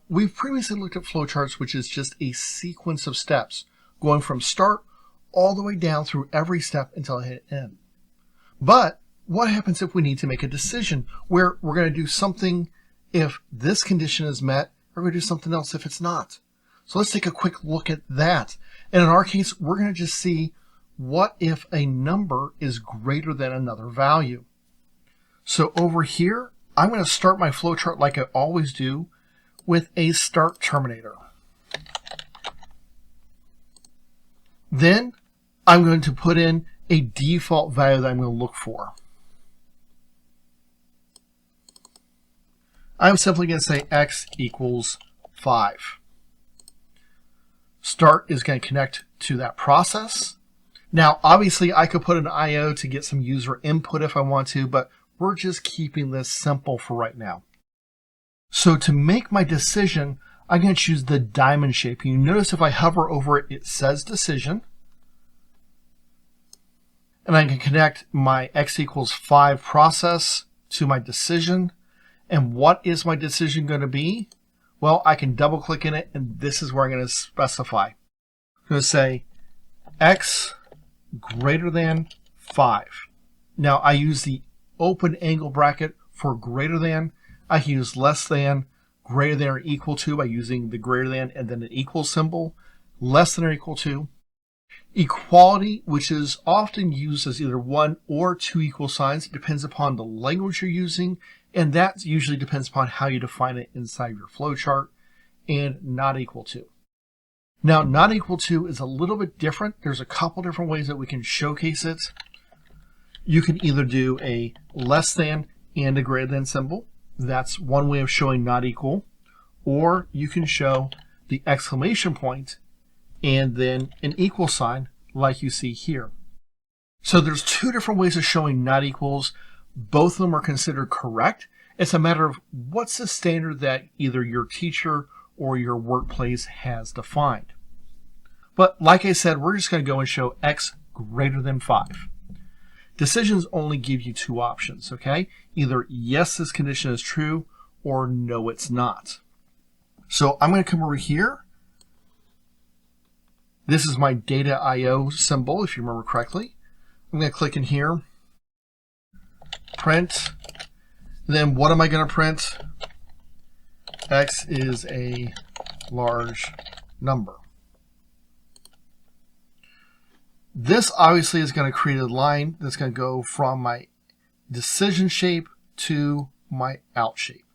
we've previously looked at flowcharts, which is just a sequence of steps going from start all the way down through every step until I hit end. But what happens if we need to make a decision where we're going to do something if this condition is met, or we're going to do something else if it's not? So let's take a quick look at that. And in our case, we're going to just see what if a number is greater than another value. So over here, I'm going to start my flowchart like I always do with a start terminator. Then I'm going to put in a default value that I'm going to look for. I'm simply going to say x equals 5. Start is going to connect to that process. Now, obviously, I could put an IO to get some user input if I want to, but we're just keeping this simple for right now. So to make my decision, I'm going to choose the diamond shape. You notice if I hover over it, it says decision. And I can connect my x equals 5 process to my decision. And what is my decision going to be? Well, I can double click in it, and this is where I'm going to specify. I'm going to say x greater than 5. Now I use the open angle bracket for greater than. I can use less than, greater than or equal to by using the greater than and then an equal symbol, less than or equal to. Equality, which is often used as either 1 or 2 equal signs. It depends upon the language you're using, and that usually depends upon how you define it inside your flowchart. And not equal to. Now, not equal to is a little bit different. There's a couple different ways that we can showcase it. You can either do a less than and a greater than symbol. That's one way of showing not equal. Or you can show the exclamation point and then an equal sign like you see here. So there's 2 different ways of showing not equals. Both of them are considered correct. It's a matter of what's the standard that either your teacher or your workplace has defined. But like I said, we're just going to go and show x greater than 5. Decisions only give you 2 options, okay? Either yes, this condition is true, or no, it's not. So I'm going to come over here. This is my data IO symbol, if you remember correctly. I'm going to click in here, print. Then what am I going to print? X is a large number. This obviously is going to create a line that's going to go from my decision shape to my out shape.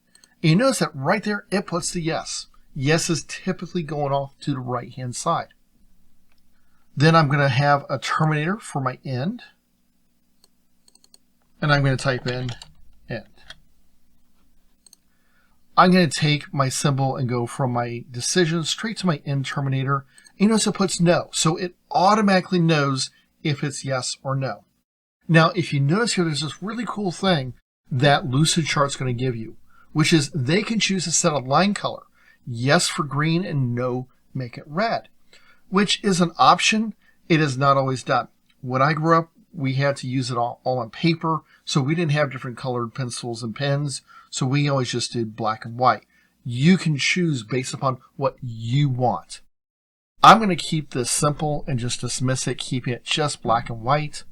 And you notice that right there, it puts the yes. Yes is typically going off to the right-hand side. Then I'm going to have a terminator for my end. And I'm going to type in end. I'm going to take my symbol and go from my decision straight to my end terminator. And you notice it puts no. So it automatically knows if it's yes or no. Now, if you notice here, there's this really cool thing that Lucidchart's going to give you, which is they can choose to set a line color. Yes for green and no, make it red, which is an option. It is not always done. When I grew up, we had to use it all on paper, so we didn't have different colored pencils and pens, so we always just did black and white. You can choose based upon what you want. I'm going to keep this simple and just dismiss it, keeping it just black and white.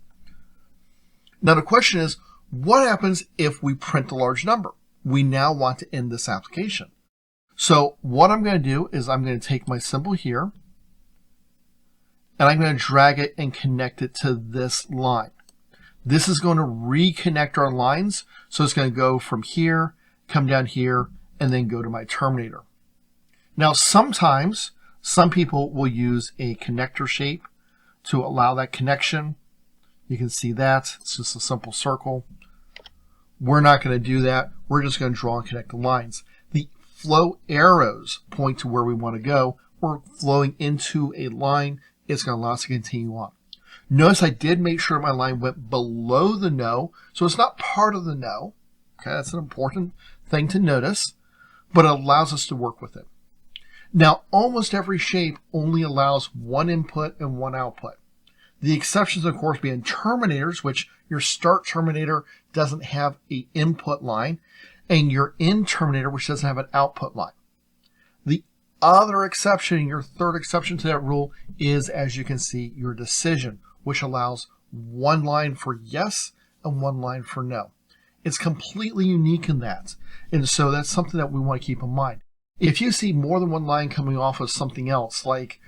Now the question is, what happens if we print a large number? We now want to end this application. So what I'm going to do is I'm going to take my symbol here, and I'm going to drag it and connect it to this line. This is going to reconnect our lines, so it's going to go from here, come down here, and then go to my terminator. Now sometimes some people will use a connector shape to allow that connection. You can see that. It's just a simple circle. We're not going to do that. We're just going to draw and connect the lines. The flow arrows point to where we want to go. We're flowing into a line. It's going to allow us to continue on. Notice I did make sure my line went below the no, so it's not part of the no. Okay, that's an important thing to notice, but it allows us to work with it. Now, almost every shape only allows one input and one output. The exceptions, of course, being terminators, which your start terminator doesn't have an input line, and your end terminator, which doesn't have an output line. other exception, your third exception to that rule is, as you can see, your decision, which allows one line for yes and one line for no. It's completely unique in that. And so that's something that we want to keep in mind. If you see more than one line coming off of something else, like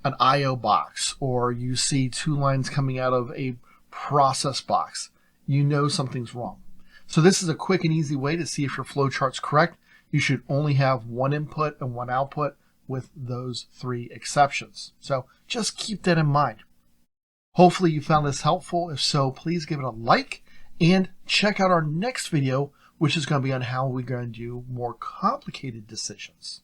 an IO box, or you see two lines coming out of a process box, you know something's wrong. So this is a quick and easy way to see if your flowchart's correct. You should only have one input and one output with those three exceptions. So just keep that in mind. Hopefully you found this helpful. If so, please give it a like and check out our next video, which is going to be on how we're going to do more complicated decisions.